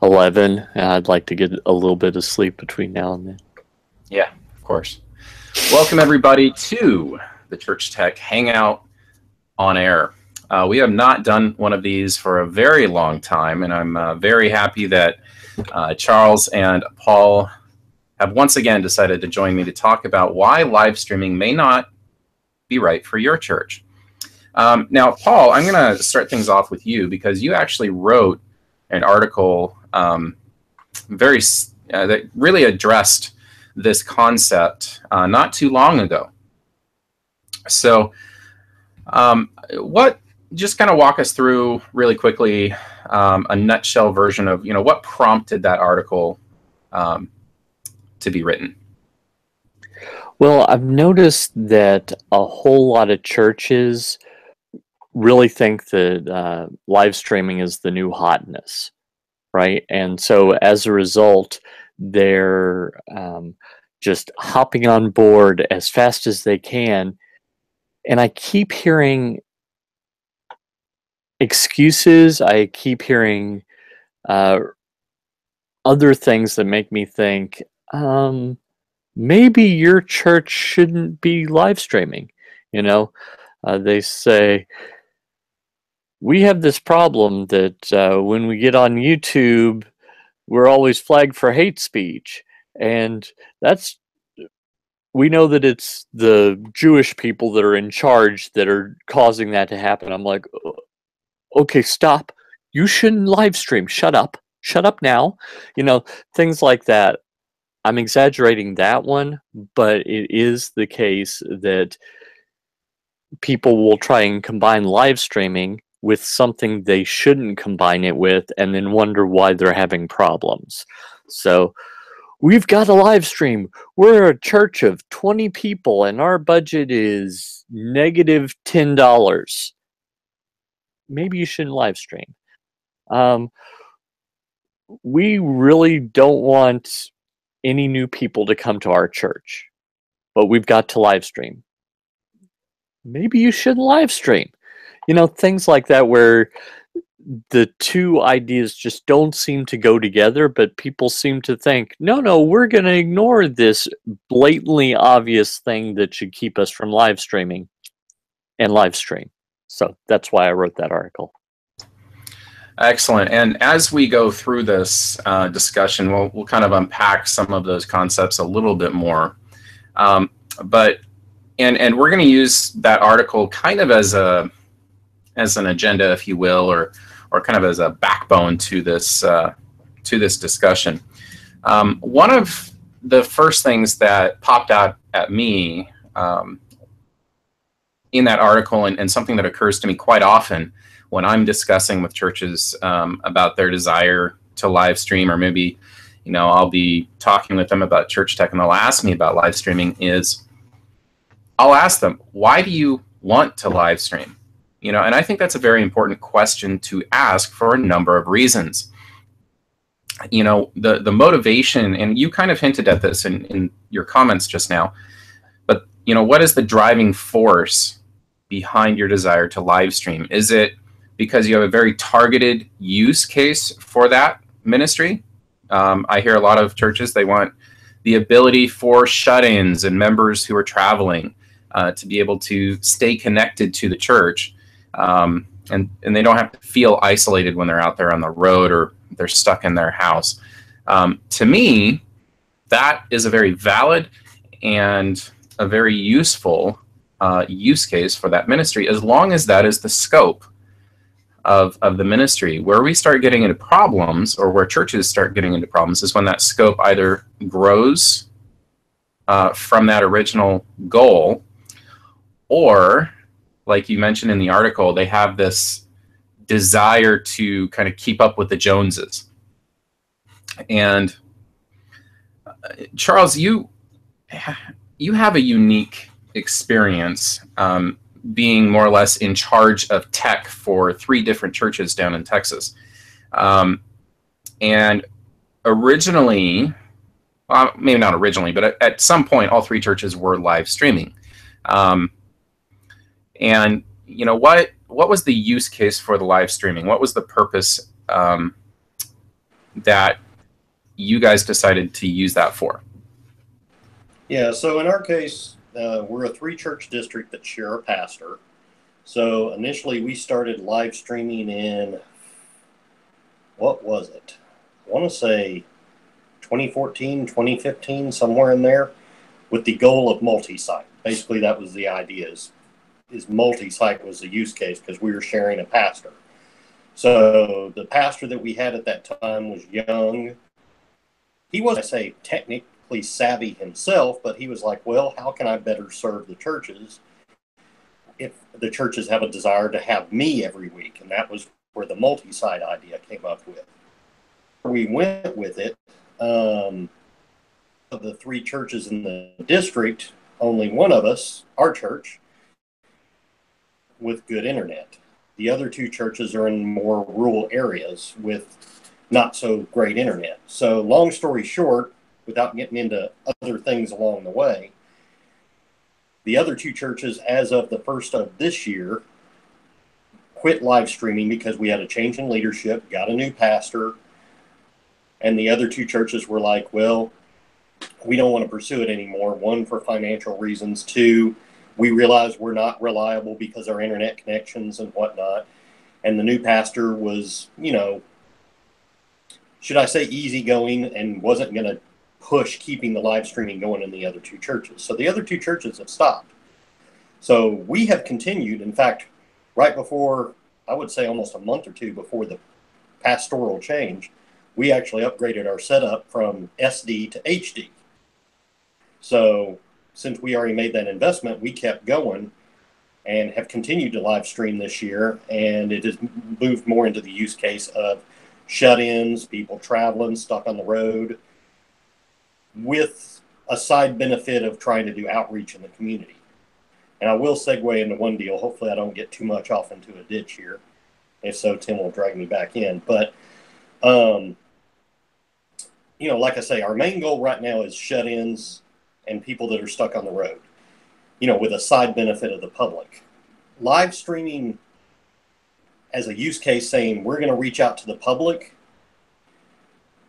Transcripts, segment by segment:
11. I'd like to get a little bit of sleep between now and then. Yeah, of course. Welcome, everybody, to the Church Tech Hangout on Air. We have not done one of these for a very long time, and I'm very happy that Charles and Paul have once again decided to join me to talk about why live streaming may not be right for your church. Now, Paul, I'm going to start things off with you because you actually wrote an article that really addressed this concept not too long ago. So just kind of walk us through really quickly a nutshell version of, what prompted that article to be written. Well, I've noticed that a whole lot of churches really think that live streaming is the new hotness, right? And so as a result, they're just hopping on board as fast as they can. And I keep hearing excuses. I keep hearing other things that make me think, maybe your church shouldn't be live streaming. They say, we have this problem that when we get on YouTube, we're always flagged for hate speech. And we know that it's the Jewish people that are in charge that are causing that to happen. I'm like, okay, stop. You shouldn't live stream. Shut up. Shut up now. Things like that. I'm exaggerating that one, but it is the case that people will try and combine live streaming with something they shouldn't combine it with and then wonder why they're having problems. So we've got a live stream. We're a church of 20 people and our budget is negative $10. Maybe you shouldn't live stream. We really don't want any new people to come to our church, but we've got to live stream. Maybe you shouldn't live stream. Things like that where the two ideas just don't seem to go together, but people seem to think, no, we're going to ignore this blatantly obvious thing that should keep us from live streaming and live stream. So that's why I wrote that article. Excellent. And as we go through this discussion, we'll kind of unpack some of those concepts a little bit more. But we're going to use that article kind of as an agenda, if you will, or kind of as a backbone to this discussion. One of the first things that popped out at me in that article, and something that occurs to me quite often when I'm discussing with churches about their desire to live stream, or maybe I'll be talking with them about church tech and they'll ask me about live streaming, is I'll ask them, why do you want to live stream? And I think that's a very important question to ask for a number of reasons. The motivation, and you kind of hinted at this in your comments just now, but what is the driving force behind your desire to live stream? Is it because you have a very targeted use case for that ministry? I hear a lot of churches, they want the ability for shut-ins and members who are traveling to be able to stay connected to the church. And they don't have to feel isolated when they're out there on the road or they're stuck in their house. To me, that is a very valid and a very useful use case for that ministry, as long as that is the scope of the ministry. Where we start getting into problems, or where churches start getting into problems, is when that scope either grows from that original goal, or, like you mentioned in the article, they have this desire to kind of keep up with the Joneses. And Charles, you have a unique experience being more or less in charge of tech for 3 different churches down in Texas. And originally, maybe not originally, but at some point, all 3 churches were live streaming. And what was the use case for the live streaming? What was the purpose that you guys decided to use that for? Yeah, so in our case, we're a 3-church district that share a pastor. So initially we started live streaming in, what was it? I want to say 2014, 2015, somewhere in there, with the goal of multi-site. Basically, that was the idea, is multi-site was the use case because we were sharing a pastor. So the pastor that we had at that time was young. He wasn't, I say, technically savvy himself, but he was like, well, how can I better serve the churches if the churches have a desire to have me every week? And that was where the multi-site idea came up with. We went with it. Of the 3 churches in the district, only one of us, our church, with good internet. The other 2 churches are in more rural areas with not so great internet. So long story short, without getting into other things along the way, the other 2 churches, as of the first of this year, quit live streaming because we had a change in leadership, got a new pastor, and the other 2 churches were like, well, we don't want to pursue it anymore. 1, for financial reasons. 2, we realized we're not reliable because our internet connections and whatnot. And the new pastor was, should I say easygoing, and wasn't going to push keeping the live streaming going in the other 2 churches. So the other 2 churches have stopped. So we have continued. In fact, right before, I would say almost a month or 2 before the pastoral change, we actually upgraded our setup from SD to HD. So since we already made that investment, we kept going and have continued to live stream this year. And it has moved more into the use case of shut-ins, people traveling, stuck on the road, with a side benefit of trying to do outreach in the community. And I will segue into one deal. Hopefully I don't get too much off into a ditch here. If so, Tim will drag me back in. But, like I say, our main goal right now is shut-ins and people that are stuck on the road, with a side benefit of the public. Live streaming as a use case saying we're going to reach out to the public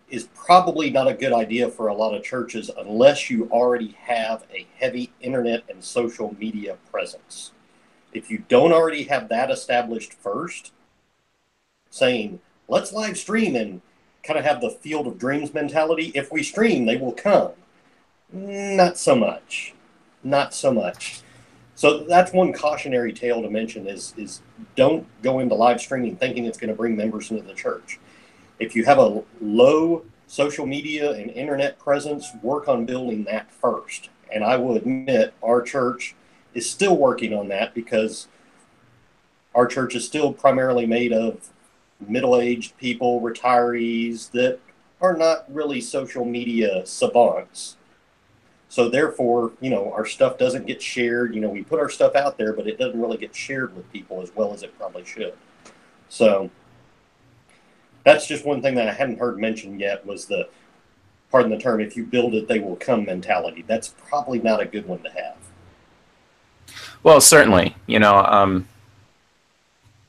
is probably not a good idea for a lot of churches unless you already have a heavy internet and social media presence. If you don't already have that established first, saying, let's live stream and kind of have the field of dreams mentality, if we stream, they will come. Not so much. Not so much. So that's one cautionary tale to mention is don't go into live streaming thinking it's going to bring members into the church. If you have a low social media and internet presence, work on building that first. And I will admit our church is still working on that because our church is still primarily made of middle-aged people, retirees that are not really social media savants. So therefore, our stuff doesn't get shared. We put our stuff out there, but it doesn't really get shared with people as well as it probably should. So that's just one thing that I hadn't heard mentioned yet was the, pardon the term, if you build it, they will come mentality. That's probably not a good one to have. Well, certainly,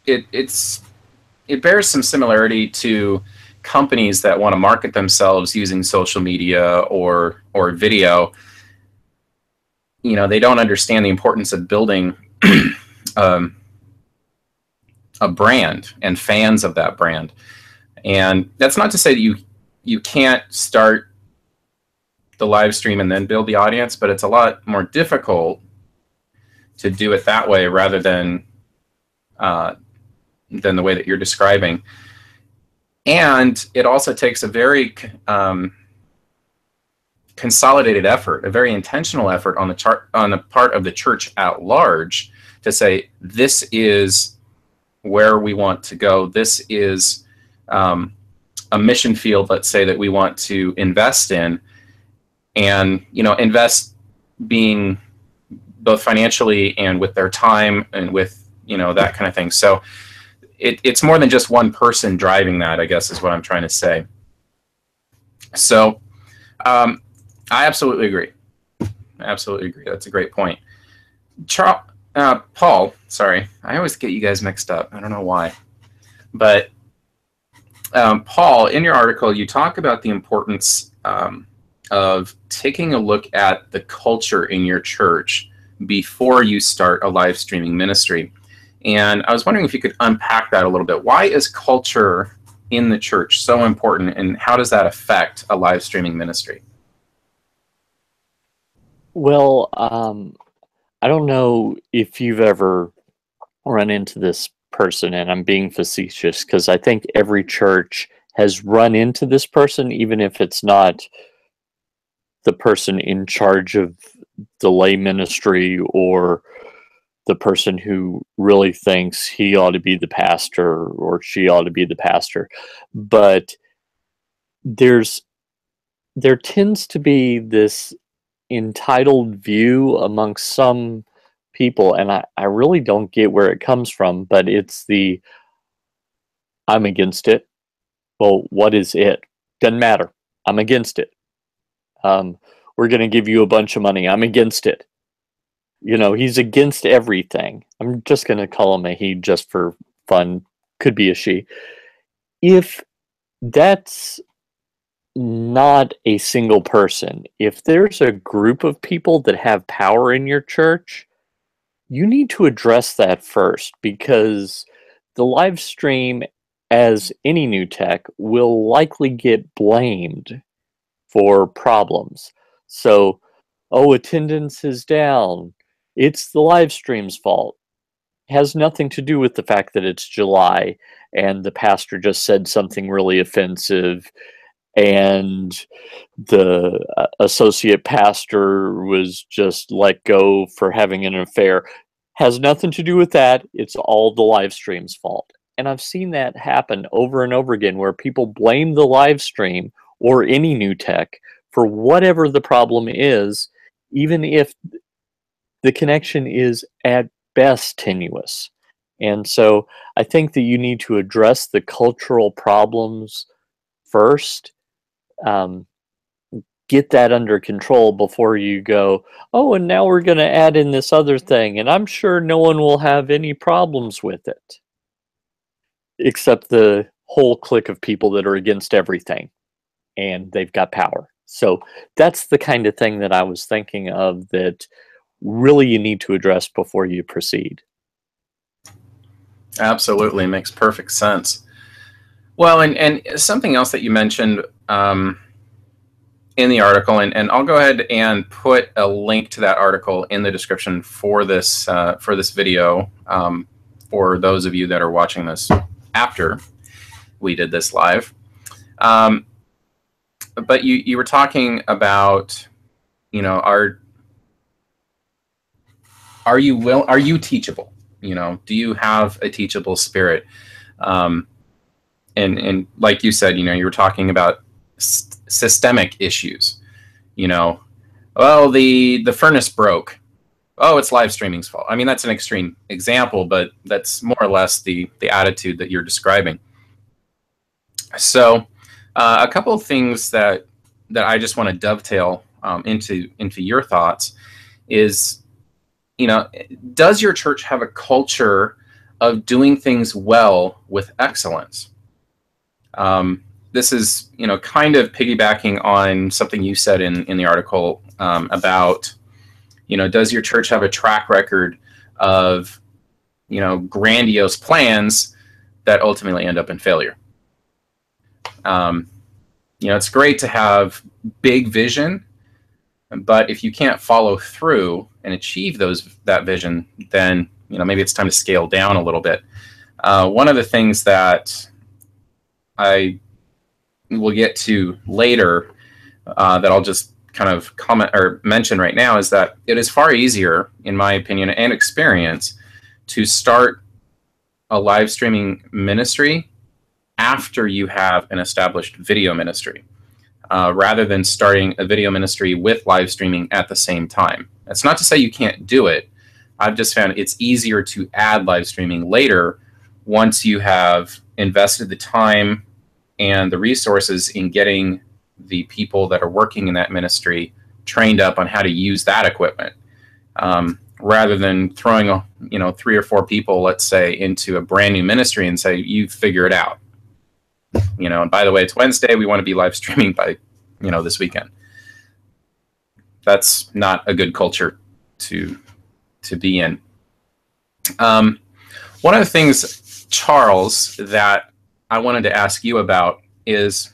it bears some similarity to companies that want to market themselves using social media or video. They don't understand the importance of building a brand and fans of that brand. And that's not to say that you can't start the live stream and then build the audience, but it's a lot more difficult to do it that way rather than the way that you're describing. And it also takes a very consolidated effort, a very intentional effort on the part of the church at large to say, this is where we want to go. This is a mission field, let's say, that we want to invest in, and invest being both financially and with their time and with that kind of thing. So it's more than just one person driving that, I guess, is what I'm trying to say. So I absolutely agree. That's a great point. Paul, sorry, I always get you guys mixed up. I don't know why, but Paul, in your article, you talk about the importance of taking a look at the culture in your church before you start a live streaming ministry. And I was wondering if you could unpack that a little bit. Why is culture in the church so important, and how does that affect a live streaming ministry? Well, I don't know if you've ever run into this person, and I'm being facetious because I think every church has run into this person, even if it's not the person in charge of the lay ministry or the person who really thinks he ought to be the pastor or she ought to be the pastor. But there tends to be this entitled view amongst some people, and I really don't get where it comes from, but it's the I'm against it. Well, what is it? Doesn't matter. I'm against it. We're going to give you a bunch of money. I'm against it. You know, he's against everything. I'm just going to call him a he just for fun. Could be a she. If that's not a single person, if there's a group of people that have power in your church, you need to address that first, because the live stream, as any new tech, will likely get blamed for problems. So, oh, attendance is down. It's the live stream's fault. It has nothing to do with the fact that it's July and the pastor just said something really offensive and the associate pastor was just let go for having an affair. Has nothing to do with that. It's all the live stream's fault. And I've seen that happen over and over again, where people blame the live stream or any new tech for whatever the problem is, even if the connection is at best tenuous. And so I think that you need to address the cultural problems first. Get that under control before you go, oh, and now we're going to add in this other thing, and I'm sure no one will have any problems with it, except the whole clique of people that are against everything, and they've got power. So that's the kind of thing that I was thinking of that really you need to address before you proceed. Absolutely, makes perfect sense. Well, and something else that you mentioned in the article, and I'll go ahead and put a link to that article in the description for this video, for those of you that are watching this after we did this live. But you were talking about, you know, are you teachable? You know, do you have a teachable spirit? And like you said, you know, you were talking about systemic issues. You know, well, the furnace broke. Oh, it's live streaming's fault. I mean, that's an extreme example, but that's more or less the attitude that you're describing. So, a couple of things that I just want to dovetail into your thoughts is, you know, does your church have a culture of doing things well with excellence? This is, you know, kind of piggybacking on something you said in the article about, you know, does your church have a track record of, you know, grandiose plans that ultimately end up in failure? You know, it's great to have big vision, but if you can't follow through and achieve that vision, then, you know, maybe it's time to scale down a little bit. One of the things that I will get to later that I'll just kind of comment or mention right now is that it is far easier, in my opinion and experience, to start a live streaming ministry after you have an established video ministry, rather than starting a video ministry with live streaming at the same time. That's not to say you can't do it. I've just found it's easier to add live streaming later once you have invested the time and the resources in getting the people that are working in that ministry trained up on how to use that equipment, rather than throwing 3 or 4 people, let's say, into a brand new ministry and say, you figure it out. You know, and by the way, it's Wednesday. We want to be live streaming by, you know, this weekend. That's not a good culture to be in. One of the things, Charles, that I wanted to ask you about is,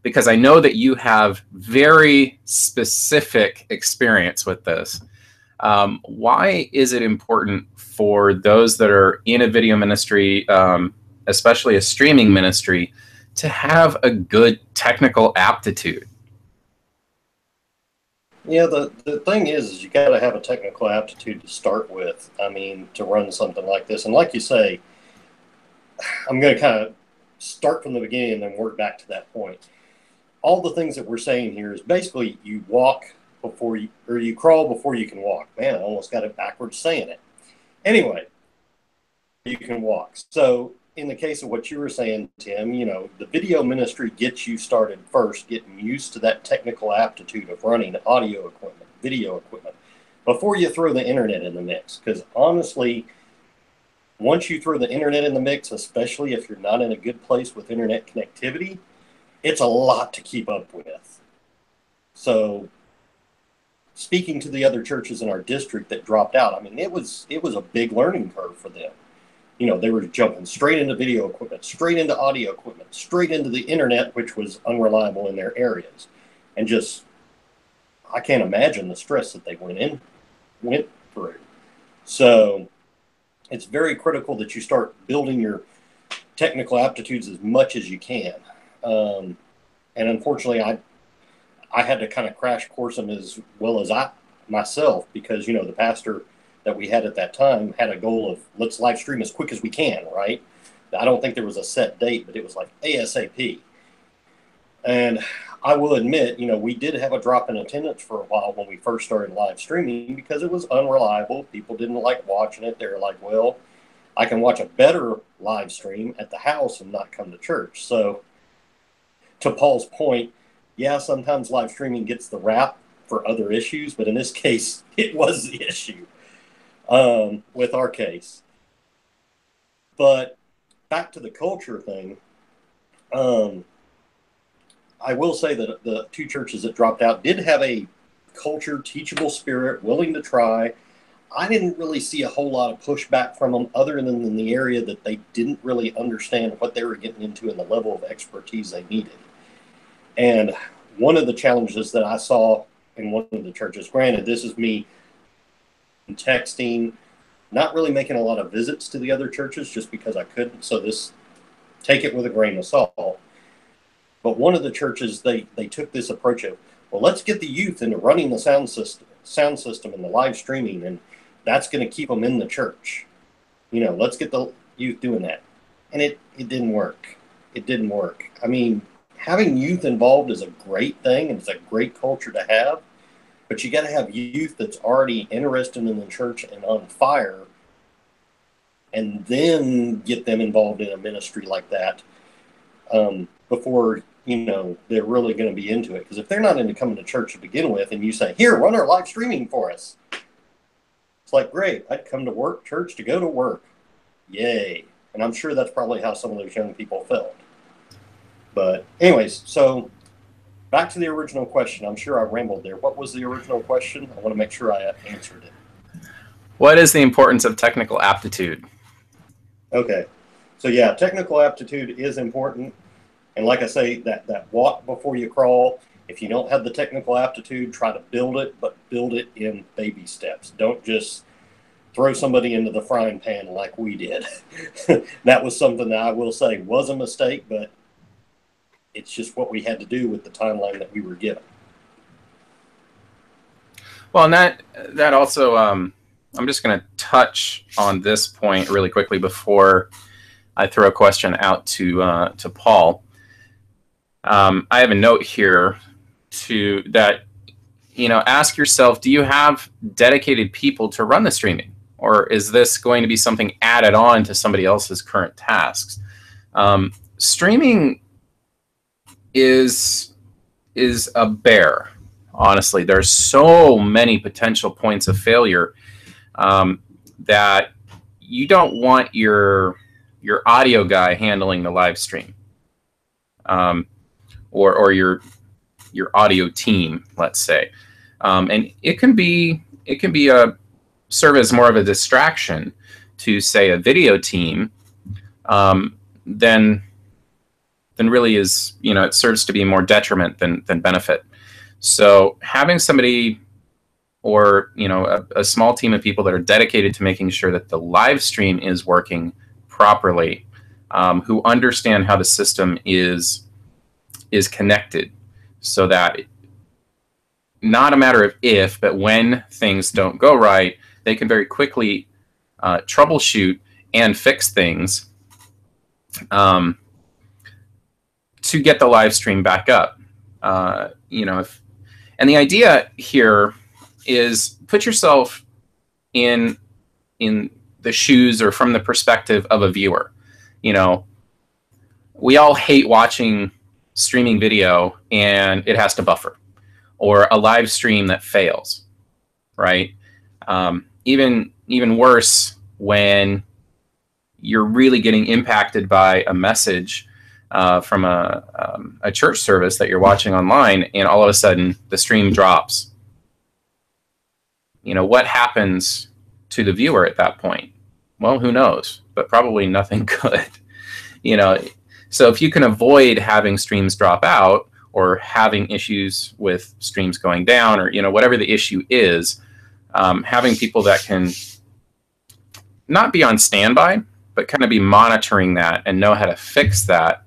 because I know that you have very specific experience with this. Why is it important for those that are in a video ministry, especially a streaming ministry, to have a good technical aptitude? Yeah, the thing is you got to have a technical aptitude to start with. I mean, to run something like this. And like you say, I'm going to kind of start from the beginning and then work back to that point. All the things that we're saying here is basically you walk before you, or you crawl before you can walk. Man, I almost got it backwards saying it. Anyway, you can walk. So in the case of what you were saying, Tim, you know, the video ministry gets you started first, getting used to that technical aptitude of running audio equipment, video equipment, before you throw the internet in the mix. Because honestly, once you throw the internet in the mix, especially if you're not in a good place with internet connectivity, it's a lot to keep up with. So speaking to the other churches in our district that dropped out, I mean, it was a big learning curve for them. You know, they were jumping straight into video equipment, straight into audio equipment, straight into the internet, which was unreliable in their areas. And just, I can't imagine the stress that they went through. So it's very critical that you start building your technical aptitudes as much as you can. And unfortunately, I had to kind of crash course them as well as I myself, because, you know, the pastor that we had at that time had a goal of let's live stream as quick as we can, right? I don't think there was a set date, but it was like ASAP. And I will admit, you know, we did have a drop in attendance for a while when we first started live streaming because it was unreliable. People didn't like watching it. They were like, well, I can watch a better live stream at the house and not come to church. So to Paul's point, yeah, sometimes live streaming gets the rap for other issues, but in this case, it was the issue with our case. But back to the culture thing, I will say that the two churches that dropped out did have a culture, teachable spirit, willing to try. I didn't really see a whole lot of pushback from them other than in the area that they didn't really understand what they were getting into and the level of expertise they needed. And one of the challenges that I saw in one of the churches, granted, this is me texting, not really making a lot of visits to the other churches just because I couldn't. So this, take it with a grain of salt. But one of the churches, they took this approach of, well, let's get the youth into running the sound system and the live streaming, and that's going to keep them in the church. You know, let's get the youth doing that. And it didn't work. It didn't work. I mean, having youth involved is a great thing, and it's a great culture to have, but you got to have youth that's already interested in the church and on fire, and then get them involved in a ministry like that before, you know, they're really going to be into it. Because if they're not into coming to church to begin with, and you say, here, run our live streaming for us, it's like, great, I'd come to work, church, to go to work. Yay. And I'm sure that's probably how some of those young people felt. But anyways, so back to the original question. I'm sure I rambled there. What was the original question? I want to make sure I answered it. What is the importance of technical aptitude? Okay. So yeah, technical aptitude is important. And like I say, that walk before you crawl, if you don't have the technical aptitude, try to build it, but build it in baby steps. Don't just throw somebody into the frying pan like we did. That was something that I will say was a mistake, but it's just what we had to do with the timeline that we were given. Well, and that also, I'm just going to touch on this point really quickly before I throw a question out to Paul. I have a note here that, you know, ask yourself, do you have dedicated people to run the streaming? Or is this going to be something added on to somebody else's current tasks? Streaming is a bear. Honestly, there's so many potential points of failure that you don't want your audio guy handling the live stream. or your audio team, let's say, and it can be a serve as more of a distraction to, say, a video team, than really is, it serves to be more detriment than benefit. So having somebody, or a small team of people that are dedicated to making sure that the live stream is working properly, who understand how the system is connected, so that not a matter of if, but when things don't go right, they can very quickly troubleshoot and fix things, to get the live stream back up. And the idea here is, put yourself in the shoes, or from the perspective of a viewer. We all hate watching streaming video and it has to buffer, or a live stream that fails, right? Even worse, when you're really getting impacted by a message from a church service that you're watching online, and all of a sudden the stream drops. What happens to the viewer at that point? Well, who knows? But probably nothing good. So if you can avoid having streams drop out, or having issues with streams going down, or whatever the issue is, having people that can not be on standby, but kind of be monitoring that and know how to fix that,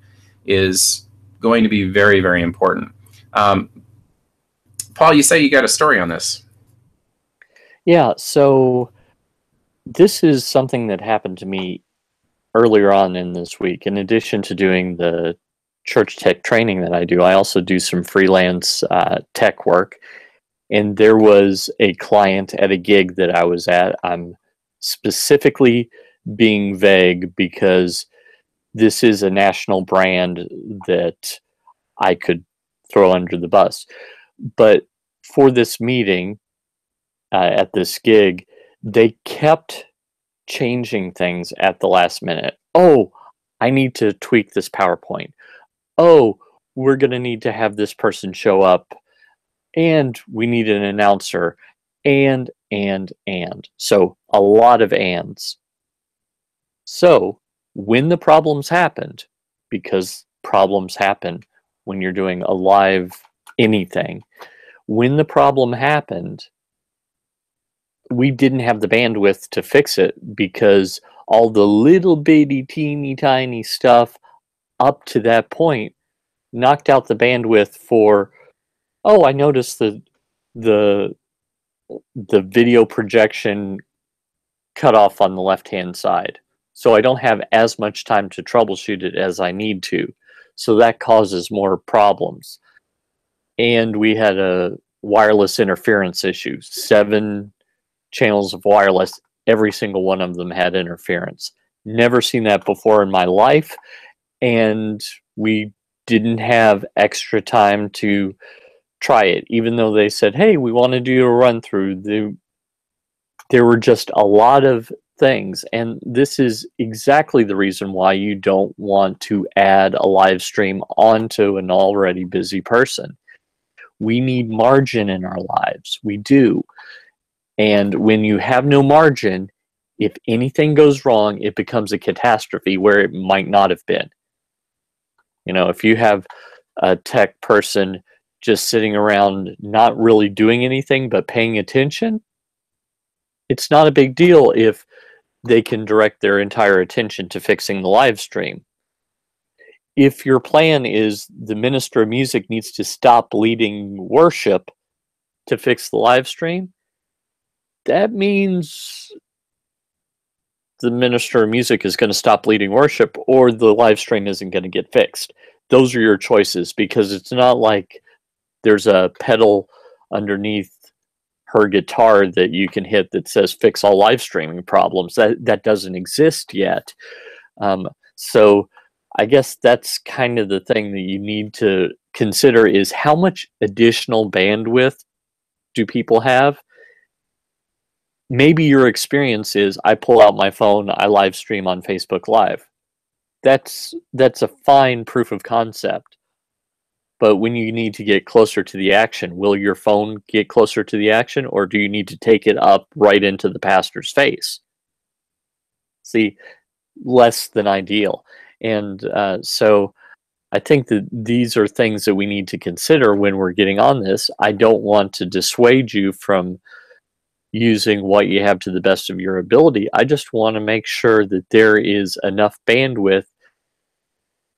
is going to be very, very important. Paul, you say you got a story on this. Yeah, so this is something that happened to me earlier on in this week. In addition to doing the church tech training that I do, I also do some freelance tech work. And there was a client at a gig that I was at. I'm specifically being vague because this is a national brand that I could throw under the bus. But for this meeting, at this gig, they kept changing things at the last minute. Oh, I need to tweak this PowerPoint. Oh, we're going to need to have this person show up, and we need an announcer, and. So a lot of ands. So when the problems happened, because problems happen when you're doing a live anything, when the problem happened, we didn't have the bandwidth to fix it, because all the little bitty teeny tiny stuff up to that point knocked out the bandwidth for, oh, I noticed the video projection cut off on the left-hand side. So I don't have as much time to troubleshoot it as I need to. So that causes more problems. And we had a wireless interference issue. 7 channels of wireless, every single one of them had interference. Never seen that before in my life. And we didn't have extra time to try it, even though they said, hey, we want to do a run through. There were just a lot of things, and this is exactly the reason why you don't want to add a live stream onto an already busy person. We need margin in our lives. We do. And when you have no margin, if anything goes wrong, it becomes a catastrophe where it might not have been. If you have a tech person just sitting around not really doing anything but paying attention, it's not a big deal if they can direct their entire attention to fixing the live stream. If your plan is the minister of music needs to stop leading worship to fix the live stream, that means the minister of music is going to stop leading worship, or the live stream isn't going to get fixed. Those are your choices, because it's not like there's a pedal underneath her guitar that you can hit that says fix all live streaming problems. That doesn't exist yet. So I guess that's kind of the thing that you need to consider, is how much additional bandwidth do people have? Maybe your experience is, I pull out my phone, I live stream on Facebook Live. that's a fine proof of concept. But when you need to get closer to the action, will your phone get closer to the action, or do you need to take it up right into the pastor's face? See, less than ideal. And so I think that these are things that we need to consider when we're getting on this. I don't want to dissuade you from using what you have to the best of your ability. I just want to make sure that there is enough bandwidth,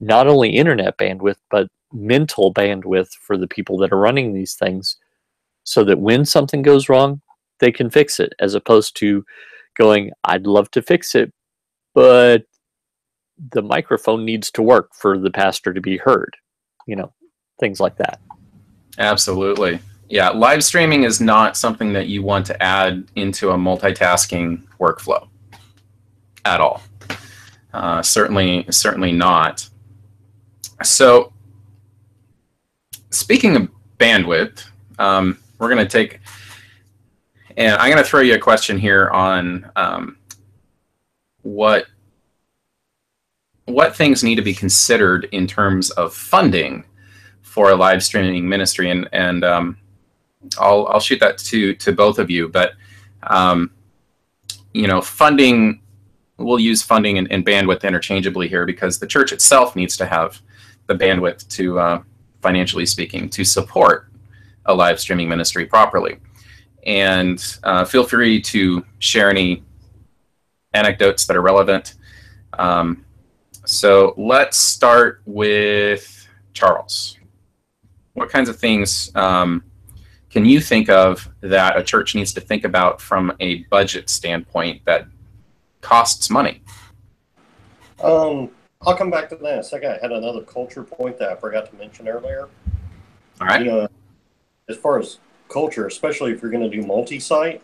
not only internet bandwidth, but mental bandwidth for the people that are running these things, so that when something goes wrong, they can fix it, as opposed to going, I'd love to fix it, but the microphone needs to work for the pastor to be heard, things like that. Absolutely. Yeah, live streaming is not something that you want to add into a multitasking workflow at all. Certainly not. So, speaking of bandwidth, we're going to take, and I'm going to throw you a question here on what things need to be considered in terms of funding for a live streaming ministry, and I'll shoot that to both of you. But funding, we'll use funding and bandwidth interchangeably here, because the church itself needs to have the bandwidth to, financially speaking, to support a live streaming ministry properly. And feel free to share any anecdotes that are relevant. So let's start with Charles. What kinds of things can you think of that a church needs to think about from a budget standpoint that costs money? I'll come back to that in a second. I had another culture point that I forgot to mention earlier. All right. As far as culture, especially if you're going to do multi-site,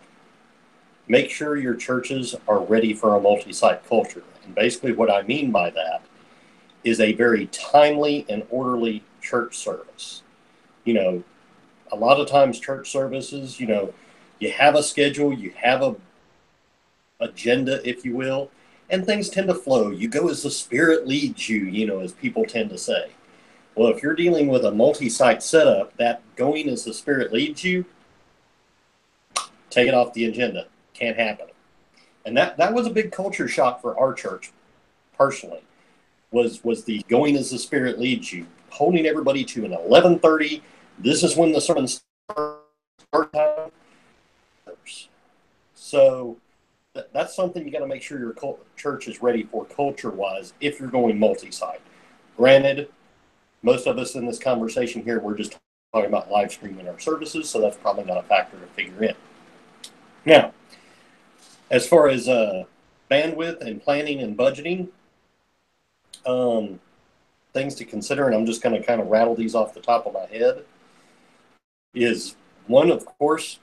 make sure your churches are ready for a multi-site culture. And basically what I mean by that is a very timely and orderly church service. A lot of times church services, you have a schedule, you have a agenda, if you will, and things tend to flow. You go as the Spirit leads you, as people tend to say. Well, if you're dealing with a multi-site setup, that going as the Spirit leads you, take it off the agenda. Can't happen. And that was a big culture shock for our church, personally, was the going as the Spirit leads you, holding everybody to an 11:30. This is when the sermon starts. So that's something you got to make sure your church is ready for culture-wise if you're going multi-site. Granted, most of us in this conversation here, we're just talking about live streaming our services, so that's probably not a factor to figure in. Now, as far as bandwidth and planning and budgeting, things to consider, and I'm just going to kind of rattle these off the top of my head, is one, of course,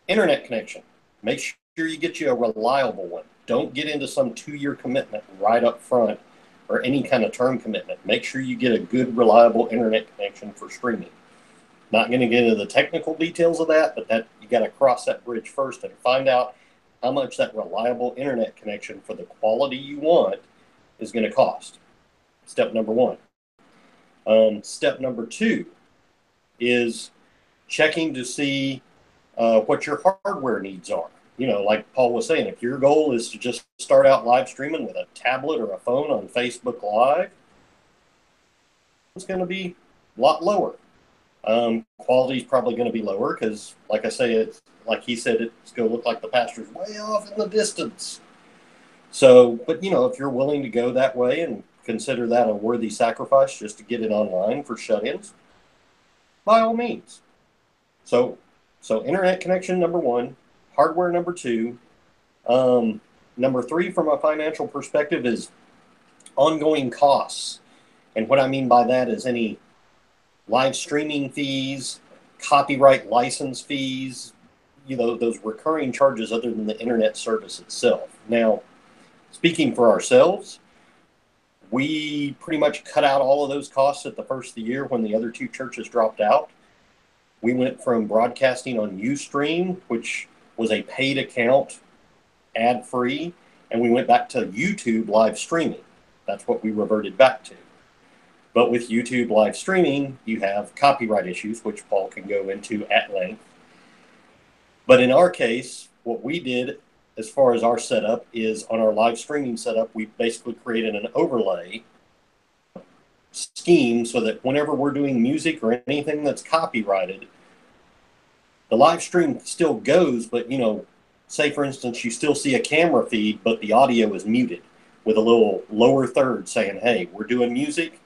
internet connection. Make sure you get you a reliable one. Don't get into some 2-year commitment right up front or any kind of term commitment. Make sure you get a good, reliable internet connection for streaming. Not going to get into the technical details of that, but that you got to cross that bridge first and find out how much that reliable internet connection for the quality you want is going to cost. Step number one. Step number two is checking to see what your hardware needs are. Like Paul was saying, if your goal is to just start out live streaming with a tablet or a phone on Facebook Live, it's going to be a lot lower. Quality is probably going to be lower because, like I say, it's like he said, it's going to look like the pastor's way off in the distance. So, but if you're willing to go that way and consider that a worthy sacrifice just to get it online for shut-ins, by all means. So internet connection, number one. Hardware, number two. Number three, from a financial perspective, is ongoing costs. And what I mean by that is any live streaming fees, copyright license fees, those recurring charges other than the internet service itself. Now, speaking for ourselves, we pretty much cut out all of those costs at the first of the year when the other two churches dropped out. We went from broadcasting on Ustream, which was a paid account, ad-free, and we went back to YouTube live streaming. That's what we reverted back to. But with YouTube live streaming, you have copyright issues, which Paul can go into at length. But in our case, what we did as far as our setup is on our live streaming setup, we basically created an overlay scheme so that whenever we're doing music or anything that's copyrighted, the live stream still goes, but, you know, say for instance, you still see a camera feed, but the audio is muted with a little lower third saying, hey, we're doing music,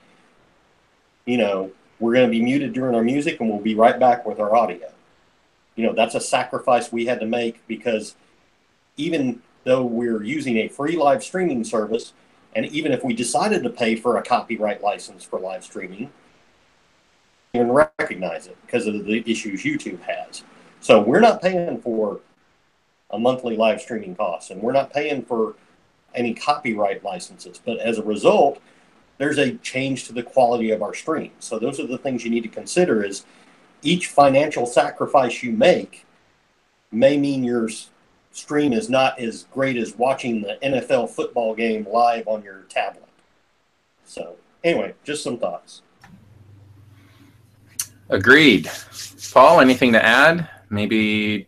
you know, we're going to be muted during our music and we'll be right back with our audio. You know, that's a sacrifice we had to make, because even though we're using a free live streaming service, and even if we decided to pay for a copyright license for live streaming, we don't even recognize it because of the issues YouTube has. So we're not paying for a monthly live streaming cost, and we're not paying for any copyright licenses. But as a result, there's a change to the quality of our stream. So those are the things you need to consider. Is each financial sacrifice you make may mean your stream is not as great as watching the NFL football game live on your tablet. So anyway, just some thoughts. Agreed. Paul, anything to add? Maybe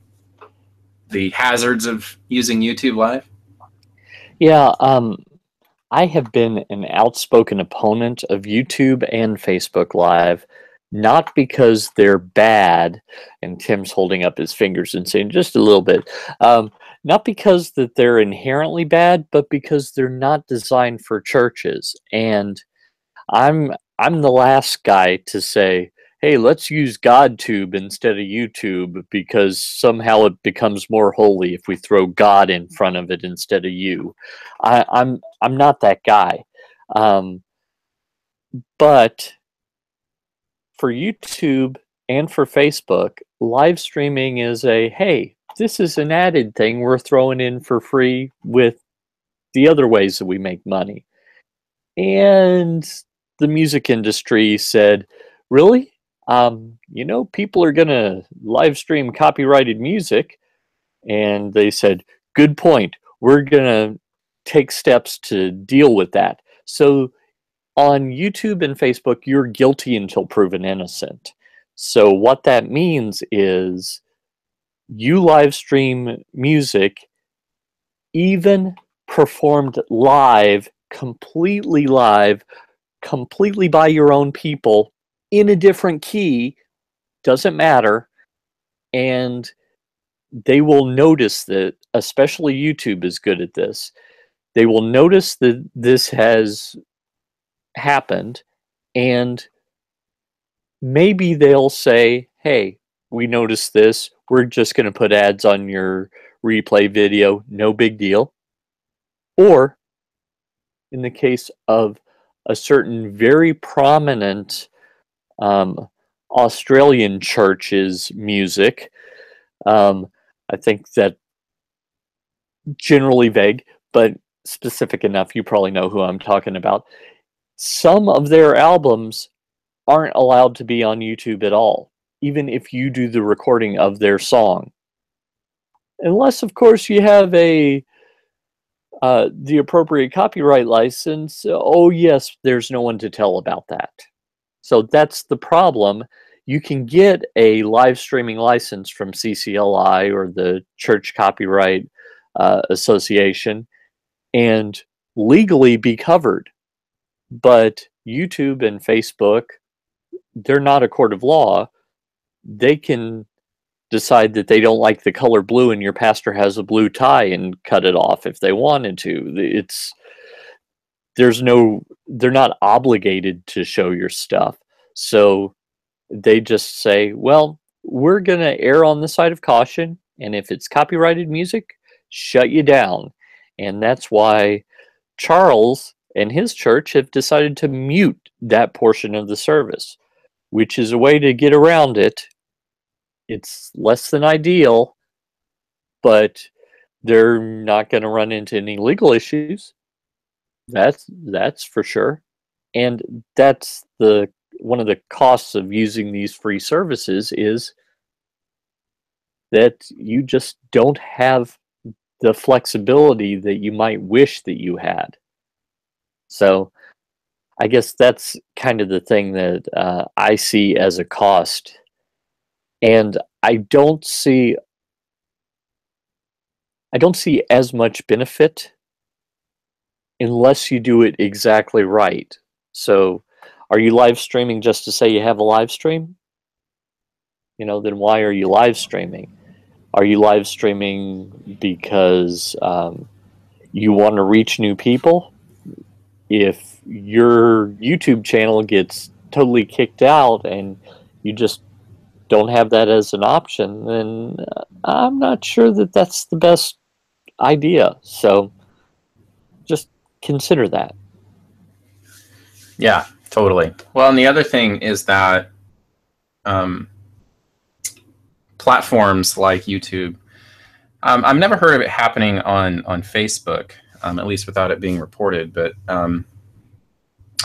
the hazards of using YouTube Live? Yeah, I have been an outspoken opponent of YouTube and Facebook Live, not because they're bad, and Tim's holding up his fingers and saying just a little bit, not because that they're inherently bad, but because they're not designed for churches. And I'm the last guy to say, hey, let's use GodTube instead of YouTube, because somehow it becomes more holy if we throw God in front of it instead of you. I'm not that guy. But for YouTube and for Facebook, live streaming is a, hey, this is an added thing we're throwing in for free with the other ways that we make money. And the music industry said, really? You know, people are going to live stream copyrighted music. And they said, good point. We're going to take steps to deal with that. So on YouTube and Facebook, you're guilty until proven innocent. So what that means is you live stream music, even performed live, completely by your own people in a different key, doesn't matter, and they will notice that, especially YouTube is good at this, they will notice that this has happened, and maybe they'll say, hey, we noticed this, we're just going to put ads on your replay video, no big deal. Or in the case of a certain very prominent Australian church's music, I think that generally vague, but specific enough, you probably know who I'm talking about. Some of their albums aren't allowed to be on YouTube at all, even if you do the recording of their song. Unless, of course, you have the appropriate copyright license. Oh, yes, there's no one to tell about that. So that's the problem. You can get a live streaming license from CCLI or the Church Copyright Association and legally be covered. But YouTube and Facebook, they're not a court of law. They can decide that they don't like the color blue and your pastor has a blue tie and cut it off if they wanted to. They're not obligated to show your stuff. So they just say, well, we're going to err on the side of caution, and if it's copyrighted music, shut you down. And that's why Charles and his church have decided to mute that portion of the service, which is a way to get around it. It's less than ideal, but they're not going to run into any legal issues. That's for sure. And that's one of the costs of using these free services is that you just don't have the flexibility that you might wish that you had. So I guess that's kind of the thing that I see as a cost. And I don't see as much benefit unless you do it exactly right. So, are you live streaming just to say you have a live stream? Then why are you live streaming? Are you live streaming because you want to reach new people? If your YouTube channel gets totally kicked out and you just don't have that as an option, then I'm not sure that that's the best idea. So just consider that. Yeah, totally. Well, and the other thing is that platforms like YouTube, I've never heard of it happening on Facebook, at least without it being reported. But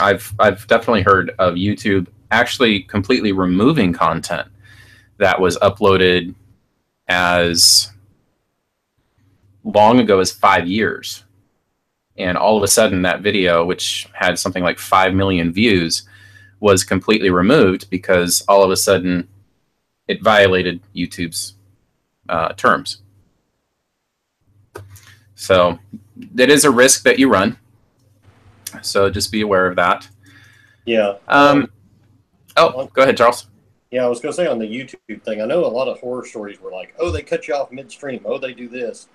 I've definitely heard of YouTube actually completely removing content that was uploaded as long ago as 5 years. And all of a sudden that video, which had something like 5 million views, was completely removed because all of a sudden it violated YouTube's terms. So that is a risk that you run. So just be aware of that. Yeah. Go ahead, Charles. Yeah, I was going to say on the YouTube thing, I know a lot of horror stories were like, oh, they cut you off midstream. Oh, they do this.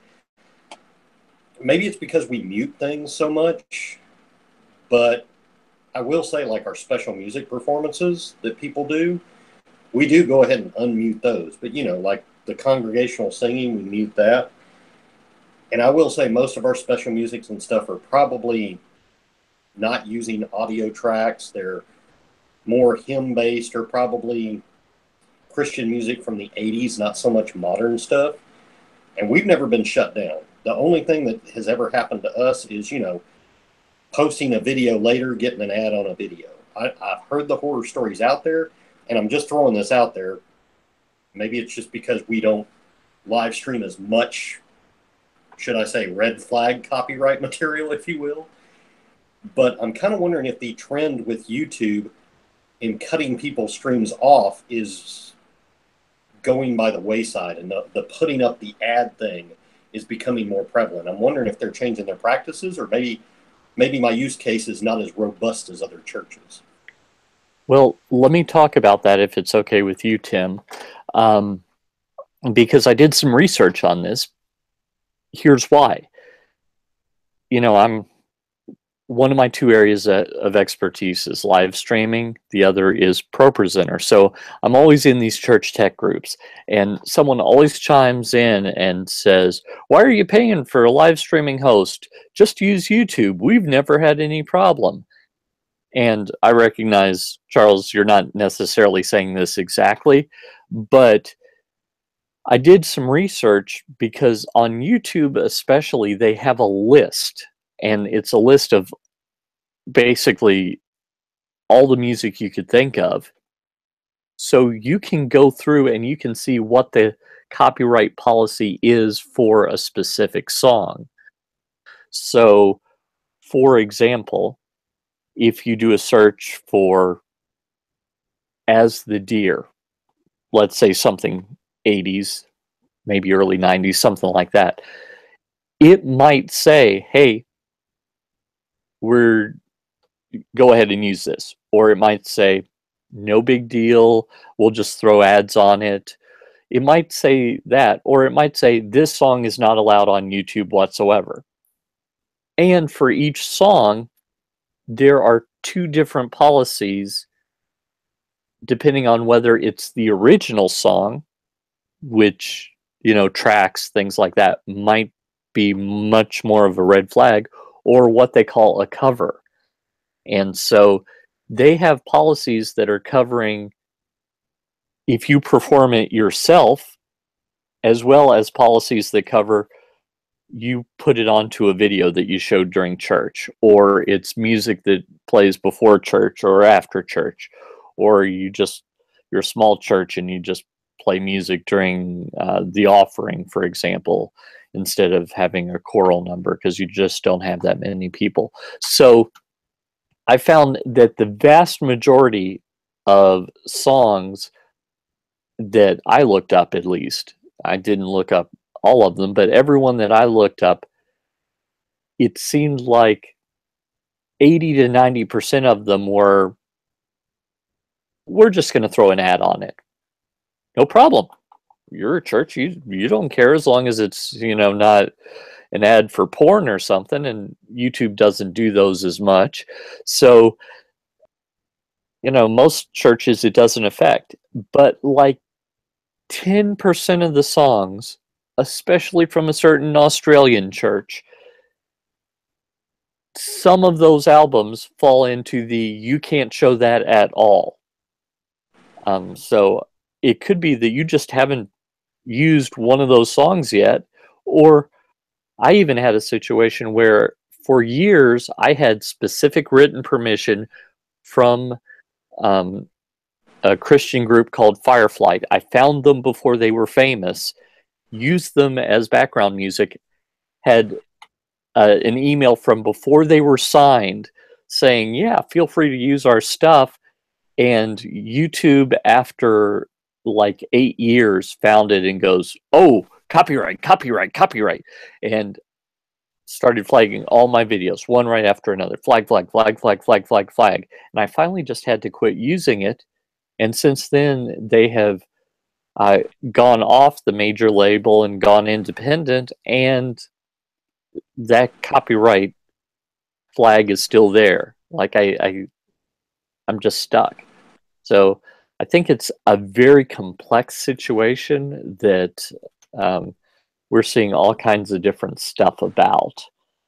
Maybe it's because we mute things so much, but I will say, like our special music performances that people do, we do go ahead and unmute those. But, like the congregational singing, we mute that. And I will say most of our special musics and stuff are probably not using audio tracks. They're more hymn-based or probably Christian music from the 80s, not so much modern stuff. And we've never been shut down. The only thing that has ever happened to us is, posting a video later, getting an ad on a video. I've heard the horror stories out there, and I'm just throwing this out there. Maybe it's just because we don't live stream as much, should I say, red flag copyright material, if you will. But I'm kind of wondering if the trend with YouTube in cutting people's streams off is going by the wayside, and the putting up the ad thing is becoming more prevalent. I'm wondering if they're changing their practices, or maybe my use case is not as robust as other churches. Well, let me talk about that if it's okay with you, Tim, because I did some research on this. Here's why. One of my two areas of expertise is live streaming. The other is ProPresenter. So I'm always in these church tech groups, and someone always chimes in and says, "Why are you paying for a live streaming host? Just use YouTube. We've never had any problem." And I recognize, Charles, you're not necessarily saying this exactly, but I did some research because on YouTube especially, they have a list. And it's a list of basically all the music you could think of. So you can go through and you can see what the copyright policy is for a specific song. So, for example, if you do a search for As the Deer, let's say something 80s, maybe early 90s, something like that, it might say, hey, go ahead and use this. Or it might say, no big deal, we'll just throw ads on it. It might say that, or it might say, this song is not allowed on YouTube whatsoever. And for each song, there are two different policies depending on whether it's the original song, which, tracks, things like that, might be much more of a red flag, or what they call a cover. And so they have policies that are covering if you perform it yourself, as well as policies that cover you put it onto a video that you showed during church, or it's music that plays before church or after church, or you're a small church and you just play music during the offering, for example, instead of having a choral number because you just don't have that many people. So I found that the vast majority of songs that I looked up, at least, I didn't look up all of them, but everyone that I looked up, it seemed like 80 to 90% of them were, we're just going to throw an ad on it. No problem. You're a church, you don't care as long as it's, not an ad for porn or something, and YouTube doesn't do those as much. So, most churches it doesn't affect. But like 10% of the songs, especially from a certain Australian church, some of those albums fall into the you can't show that at all. So it could be that you just haven't used one of those songs yet, or I even had a situation where for years I had specific written permission from a Christian group called Fireflight. I found them before they were famous, used them as background music, had an email from before they were signed saying, yeah, feel free to use our stuff. And YouTube, after like 8 years, found it and goes, oh, copyright, copyright, copyright. And started flagging all my videos, one right after another. Flag, flag, flag, flag, flag, flag, flag. And I finally just had to quit using it. And since then, they have gone off the major label and gone independent. And that copyright flag is still there. Like I'm just stuck. So I think it's a very complex situation that we're seeing all kinds of different stuff about,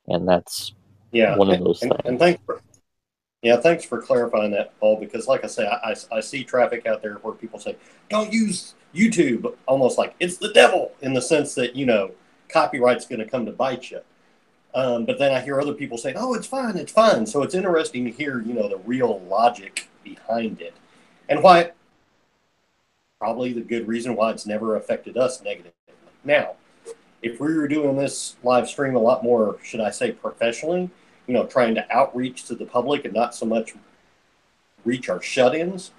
and that's one of those things. And thanks for clarifying that, Paul. Because, like I say, I see traffic out there where people say, "Don't use YouTube," almost like it's the devil, in the sense that copyright's going to come to bite you. But then I hear other people say, "Oh, it's fine, it's fine." So it's interesting to hear, the real logic behind it, and why. Probably the good reason why it's never affected us negatively. Now, if we were doing this live stream a lot more, should I say professionally, trying to outreach to the public and not so much reach our shut-ins,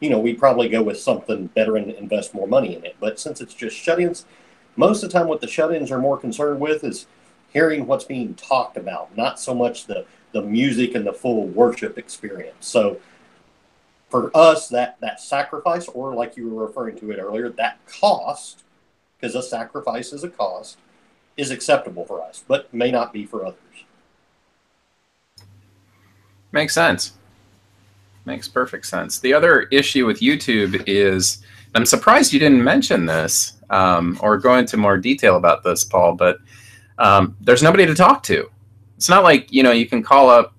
we'd probably go with something better and invest more money in it. But since it's just shut-ins, most of the time what the shut-ins are more concerned with is hearing what's being talked about, not so much the music and the full worship experience. So for us, that sacrifice, or like you were referring to it earlier, that cost, because a sacrifice is a cost, is acceptable for us, but may not be for others. Makes sense. Makes perfect sense. The other issue with YouTube is, I'm surprised you didn't mention this or go into more detail about this, Paul, but there's nobody to talk to. It's not like, you can call up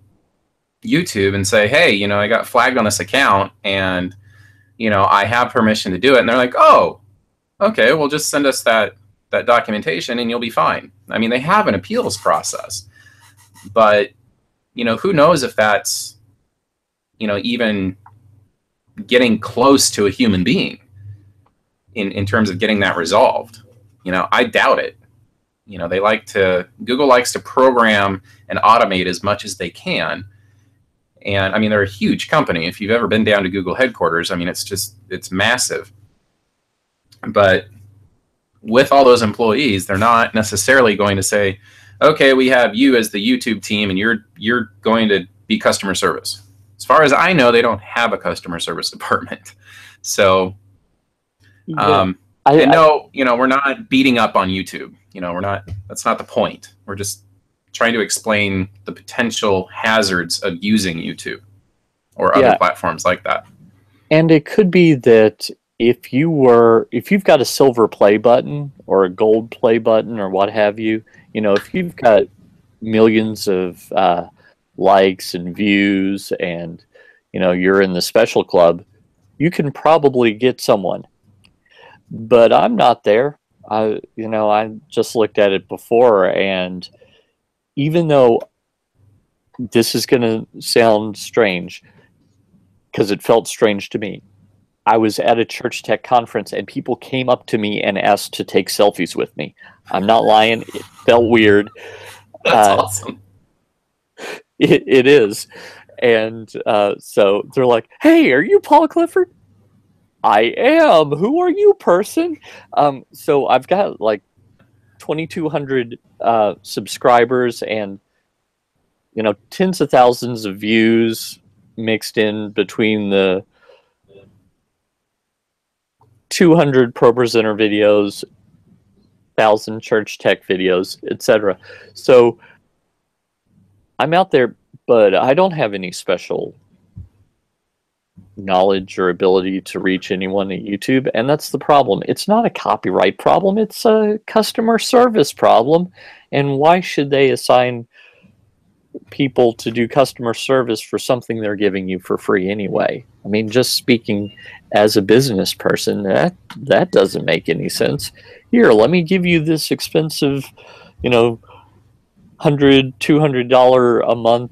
YouTube and say, hey, I got flagged on this account and, I have permission to do it. And they're like, oh, okay, well, just send us that documentation and you'll be fine. I mean, they have an appeals process, but, who knows if that's, even getting close to a human being in terms of getting that resolved. I doubt it. Google likes to program and automate as much as they can. And I mean, they're a huge company. If you've ever been down to Google headquarters, I mean, it's massive. But with all those employees, they're not necessarily going to say, okay, we have you as the YouTube team and you're going to be customer service. As far as I know, they don't have a customer service department. So, we're not beating up on YouTube. That's not the point. We're just trying to explain the potential hazards of using YouTube or other platforms like that. And it could be that if you've got a silver play button or a gold play button or what have you, if you've got millions of likes and views and, you're in the special club, you can probably get someone. But I'm not there. I just looked at it before, and even though this is going to sound strange, because it felt strange to me, I was at a church tech conference and people came up to me and asked to take selfies with me. I'm not lying. It felt weird. That's awesome. It is. And so they're like, "Hey, are you Paul Clifford?" "I am. Who are you, person?" So I've got like 2,200 subscribers, and tens of thousands of views mixed in between the 200 pro presenter videos, 1,000 church tech videos, etc. So I'm out there, but I don't have any special knowledge or ability to reach anyone at YouTube, and that's the problem. It's not a copyright problem, it's a customer service problem. And why should they assign people to do customer service for something they're giving you for free anyway? I mean, just speaking as a business person, that doesn't make any sense. Here, let me give you this expensive, $100, $200 a month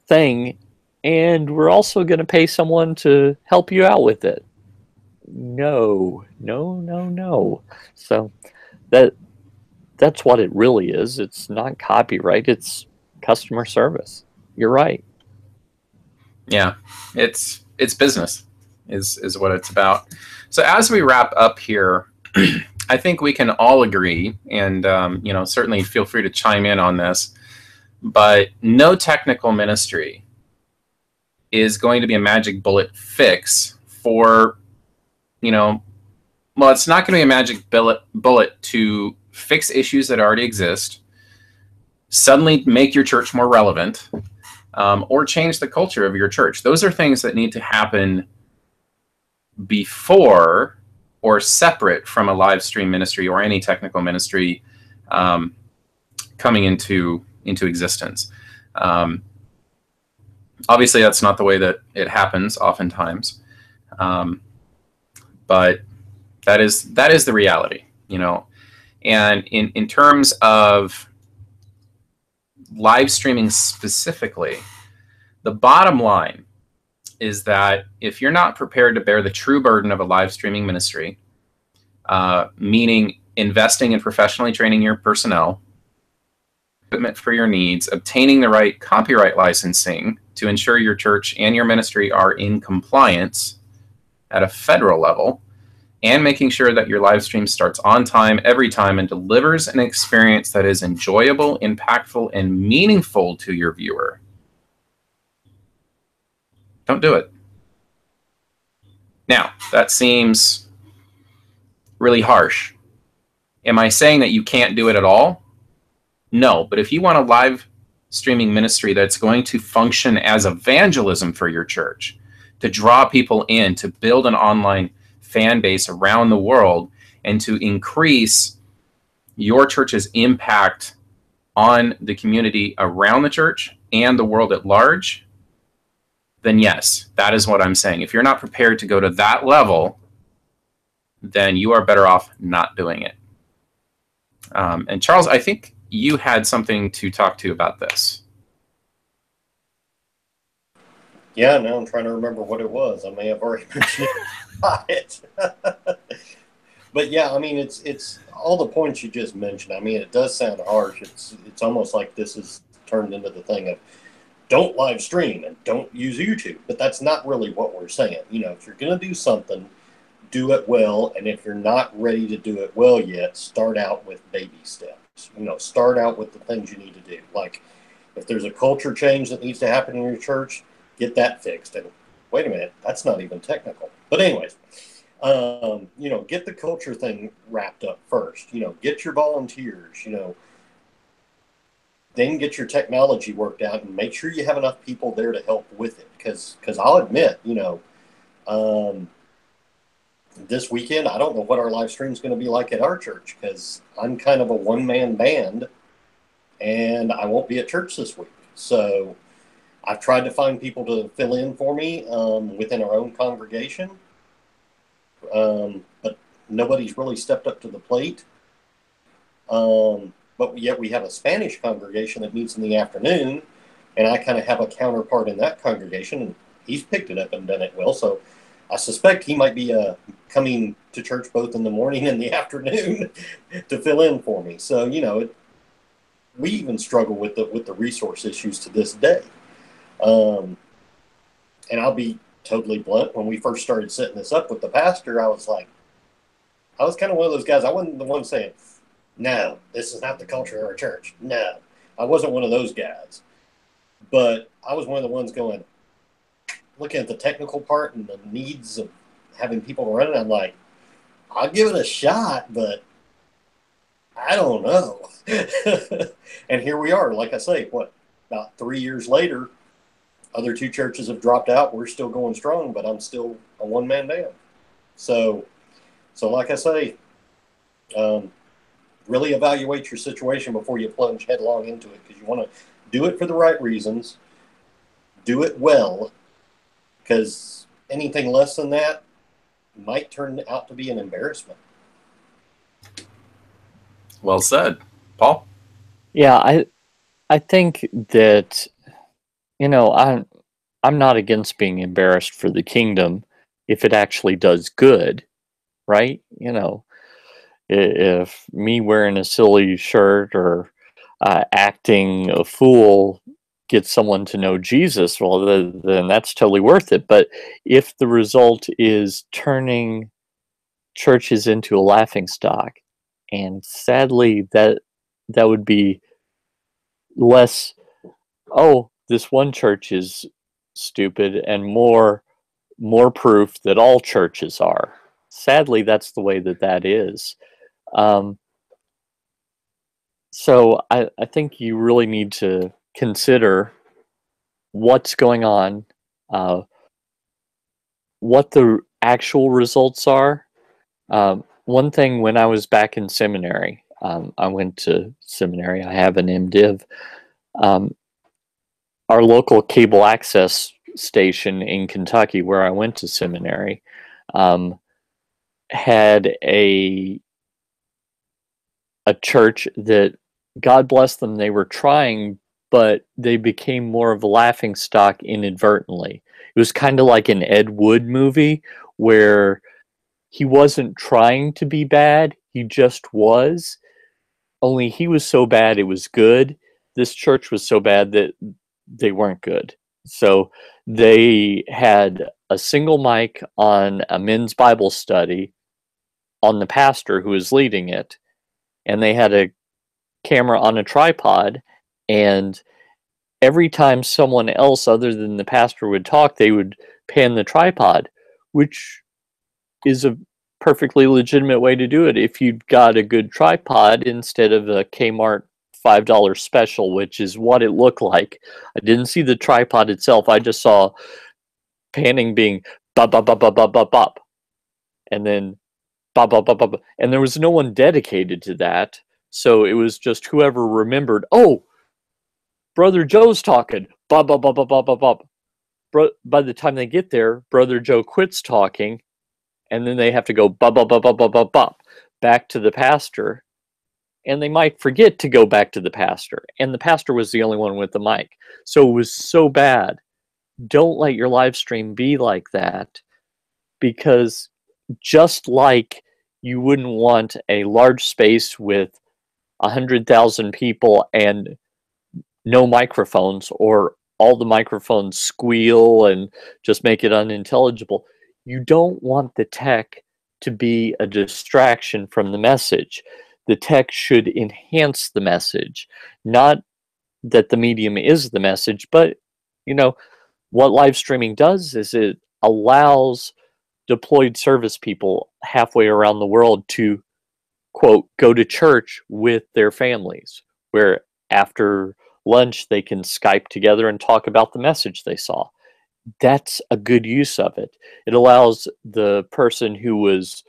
thing, and we're also going to pay someone to help you out with it. No, no, no, no. So that's what it really is. It's not copyright, it's customer service. You're right. Yeah, it's business is what it's about. So as we wrap up here, I think we can all agree, and certainly feel free to chime in on this, but no technical ministry is going to be a magic bullet fix for, well, it's not going to be a magic bullet to fix issues that already exist, suddenly make your church more relevant, or change the culture of your church. Those are things that need to happen before or separate from a live stream ministry or any technical ministry coming into existence. Obviously, that's not the way that it happens oftentimes, but that is the reality, And in terms of live streaming specifically, the bottom line is that if you're not prepared to bear the true burden of a live streaming ministry, meaning investing in professionally training your personnel, equipment for your needs, obtaining the right copyright licensing to ensure your church and your ministry are in compliance at a federal level, and making sure that your live stream starts on time, every time, and delivers an experience that is enjoyable, impactful, and meaningful to your viewer, don't do it. Now, that seems really harsh. Am I saying that you can't do it at all? No, but if you want a live streaming ministry that's going to function as evangelism for your church, to draw people in, to build an online fan base around the world, and to increase your church's impact on the community around the church and the world at large, then yes, that is what I'm saying. If you're not prepared to go to that level, then you are better off not doing it. And Charles, I think you had something to talk to about this. Yeah, now I'm trying to remember what it was. I may have already mentioned it. But yeah, I mean, it's all the points you just mentioned. I mean, it does sound harsh. It's almost like this is turned into the thing of don't live stream and don't use YouTube. But that's not really what we're saying. If you're going to do something, do it well. And if you're not ready to do it well yet, start out with baby steps. Start out with the things you need to do. Like if there's a culture change that needs to happen in your church, get that fixed. And wait a minute, that's not even technical. But anyways, get the culture thing wrapped up first. Get your volunteers, then get your technology worked out and make sure you have enough people there to help with it. Because I'll admit, this weekend, I don't know what our live stream is going to be like at our church because I'm kind of a one-man band and I won't be at church this week. So I've tried to find people to fill in for me within our own congregation, but nobody's really stepped up to the plate. But yet we have a Spanish congregation that meets in the afternoon, and I kind of have a counterpart in that congregation, and he's picked it up and done it well. So I suspect he might be coming to church both in the morning and the afternoon to fill in for me. So, we even struggle with the resource issues to this day. And I'll be totally blunt. When we first started setting this up with the pastor, I was kind of one of those guys. I wasn't the one saying, "No, this is not the culture of our church." No, I wasn't one of those guys. But I was one of the ones going, looking at the technical part and the needs of having people running. I'm like, I'll give it a shot, but I don't know. And here we are. Like I say, about 3 years later, other two churches have dropped out. We're still going strong, but I'm still a one-man band. So like I say, really evaluate your situation before you plunge headlong into it, because you want to do it for the right reasons, do it well, because anything less than that might turn out to be an embarrassment. Well said. Paul? Yeah, I think that, I'm not against being embarrassed for the kingdom if it actually does good, right? If me wearing a silly shirt or acting a fool gets someone to know Jesus, well, then that's totally worth it. But if the result is turning churches into a laughingstock, and sadly that would be less, oh, this one church is stupid, and more proof that all churches are. Sadly, that's the way that is. So I think you really need to consider what's going on, what the actual results are. One thing, when I was back in seminary, I went to seminary, I have an MDiv. Our local cable access station in Kentucky, where I went to seminary, had a church that, God bless them, they were trying, but they became more of a laughingstock inadvertently. It was kind of like an Ed Wood movie where he wasn't trying to be bad, he just was. Only he was so bad it was good. This church was so bad that they weren't good. So they had a single mic on a men's Bible study on the pastor who was leading it, and they had a camera on a tripod, and every time someone else other than the pastor would talk, they would pan the tripod, which is a perfectly legitimate way to do it if you've got a good tripod instead of a Kmart $5 special, which is what it looked like. I didn't see the tripod itself. I just saw panning being bop, bop, bop, bop, bop, bop, bop, and then bop, bop, bop, bop, and there was no one dedicated to that. So it was just whoever remembered, oh, Brother Joe's talking, bop, bop, bop, bop, bop, bop, bop. By the time they get there, Brother Joe quits talking, and then they have to go bop, bop, bop, bop, bop, bop, bop, back to the pastor, and they might forget to go back to the pastor, and the pastor was the only one with the mic. So it was so bad. Don't let your live stream be like that, because just like you wouldn't want a large space with 100,000 people and no microphones, or all the microphones squeal and just make it unintelligible, you don't want the tech to be a distraction from the message. The tech should enhance the message, not that the medium is the message. But what live streaming does is it allows deployed service people halfway around the world to, quote, go to church with their families, where after lunch they can Skype together and talk about the message they saw. That's a good use of it. It allows the person who was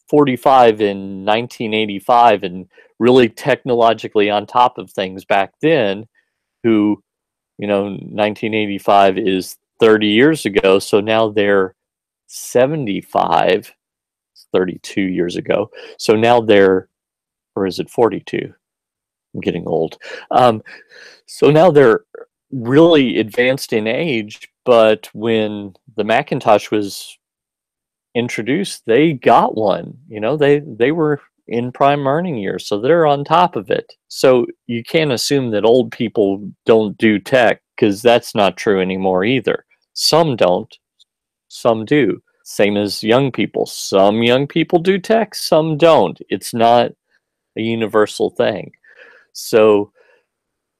45 in 1985 and really technologically on top of things back then, who, 1985 is 30 years ago, so now they're 75, 32 years ago. So now they're, or is it 42? I'm getting old. So now they're really advanced in age, but when the Macintosh was introduced, they got one. They were in prime earning years, so they're on top of it. So you can't assume that old people don't do tech, because that's not true anymore either. Some don't, some do. Same as young people. Some young people do tech, some don't. It's not a universal thing. So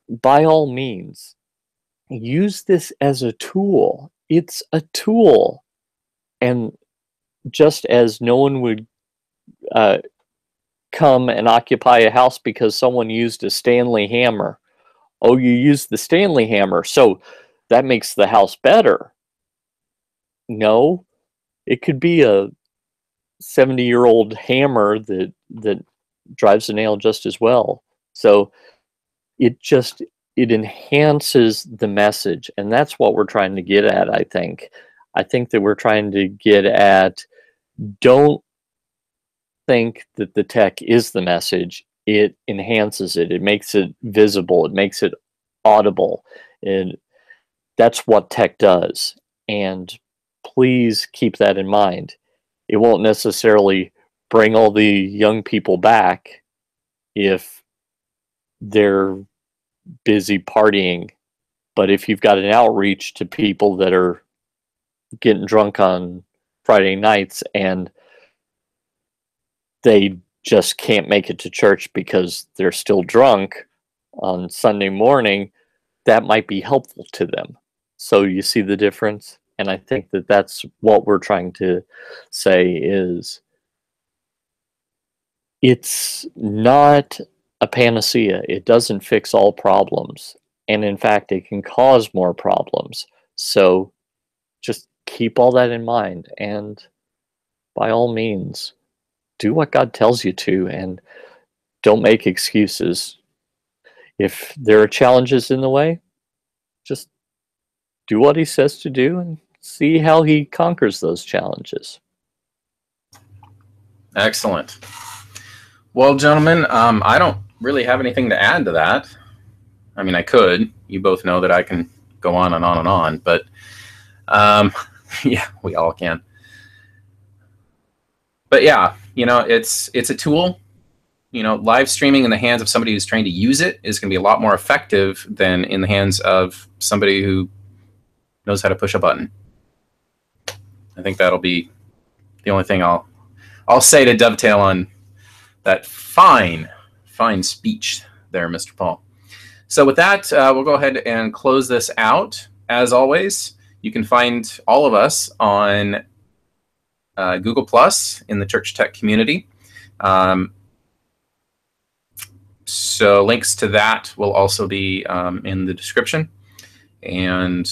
by all means, use this as a tool. It's a tool. And just as no one would come and occupy a house because someone used a Stanley hammer. Oh, you used the Stanley hammer, so that makes the house better. No, it could be a 70-year-old hammer that drives the nail just as well. So it enhances the message, and that's what we're trying to get at, I think. I think that we're trying to get at, don't think that the tech is the message. It enhances it. It makes it visible. It makes it audible. And that's what tech does. And please keep that in mind. It won't necessarily bring all the young people back if they're busy partying. But if you've got an outreach to people that are getting drunk on Friday nights and they just can't make it to church because they're still drunk on Sunday morning, that might be helpful to them. So you see the difference? And I think that that's what we're trying to say is, it's not a panacea. It doesn't fix all problems. And in fact, it can cause more problems. So just keep all that in mind. And by all means, do what God tells you to, and don't make excuses. If there are challenges in the way, just do what he says to do and see how he conquers those challenges. Excellent. Well, gentlemen, I don't really have anything to add to that. I mean, I could. You both know that I can go on and on and on, but yeah, we all can. But yeah, it's a tool. Live streaming in the hands of somebody who's trying to use it is going to be a lot more effective than in the hands of somebody who knows how to push a button. I think that'll be the only thing I'll say to dovetail on that fine speech there, Mr. Paul. So with that, we'll go ahead and close this out. As always, you can find all of us on Google Plus in the Church Tech community. So links to that will also be in the description. And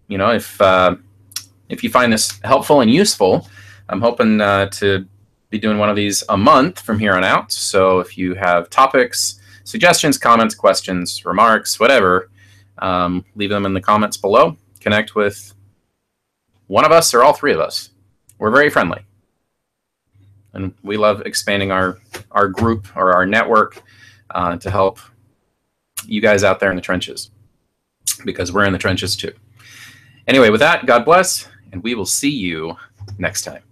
if you find this helpful and useful, I'm hoping to be doing one of these a month from here on out. So if you have topics, suggestions, comments, questions, remarks, whatever, leave them in the comments below. Connect with one of us or all three of us. We're very friendly. And we love expanding our group or our network to help you guys out there in the trenches, because we're in the trenches too. Anyway, with that, God bless, and we will see you next time.